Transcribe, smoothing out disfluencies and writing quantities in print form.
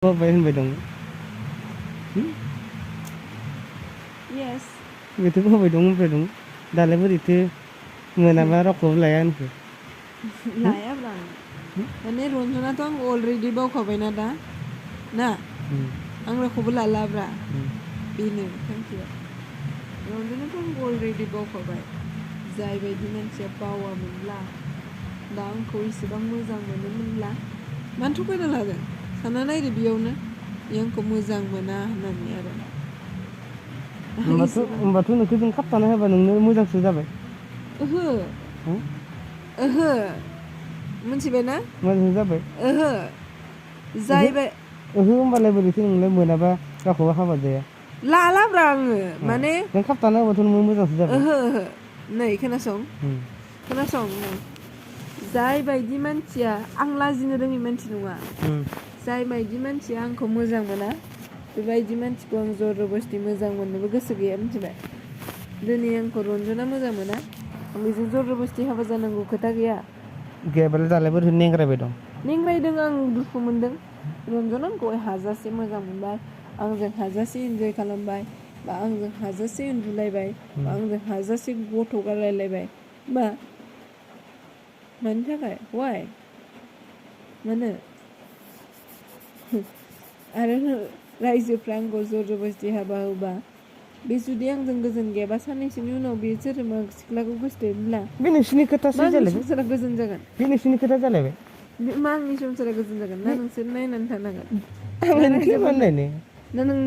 Bapak hoनबाय दं Yes. बेथ' होबाय दं होनबाय दं दालाय बोरैथो मोनाबा रावखौबो लाया होनखो लायाब्रा माने रन्जनाथ' आं अलरेडि बावखाबायना दा ना आं रावखौबो लालाब्रा बेनो थांखिया रन्जनाथ' आं अलरेडि बावखाबाय जाय बायदि मानसिया बावामोनब्ला दा आंखौ इसेबां मोजां मोनोमोनब्ला मानो थगायना लादों सानना नायदो बेयावनो बे आंखौ मोजां मोना होननानै आरो होमबाथ' नोंखौ जों खाबथाना होबा नोंनो मोजांसो जाबाय ओहो ओहो मिथिबाय ना मोजां जाबाय ओहो जायबाय ओहो होमबालाय बोरैथो नोंलाय मोनाबा रावखौबो हाबा जाया लालाब्रा आङो माने नों खाबथाना होबाथ' नों मोजांसो जाबाय ओहो ओहो नै खोनासं जाय बायदि मानसिया आं लाजिनो रोङि मानसि नङा जाय बायदि मानसिया आंखौ मोजां मोना बेबायदि मानसिखौ आं जरबस्ति मोजां मोननोबो गोसो गैया मिथिबाय दिनै आंखौ रन्जना मोजां मोना आं बेजों जरबस्ति हाबा जानांगौ खोथा गैयाबालाय दालाय बोरैथो नेंग्रायबाय दं नेंग्रायदों आं दुखु मोनदों रन्जना आंखौ हाजासे मोजां मोनबाय आंजों हाजासे इन्जय खालामबाय बा आंजों हाजासे उन्दुलायबाय बा आंजों हाजासे गथ' गारलायलायबाय बा मानि थाखाय वाइ मानो आरो रायजोफ्रा आंखौ जरबस्ति हाबा होबा बे जुदि आंजों गोजोन गैयाबा साननैसोनि उनाव बे सोरबा सिख्लाखौ गोसोथोयोब्ला बे नोंसिनि खोथासो जालायबाय संसारा गोजोन जागोन बे नोंसिनि खोथा जालायबाय मा आंनि संसारा गोजोन जागोन ना नोंसोर नायनानै थानांगोन आंलाय नोंसोर मानो नायनो ना नों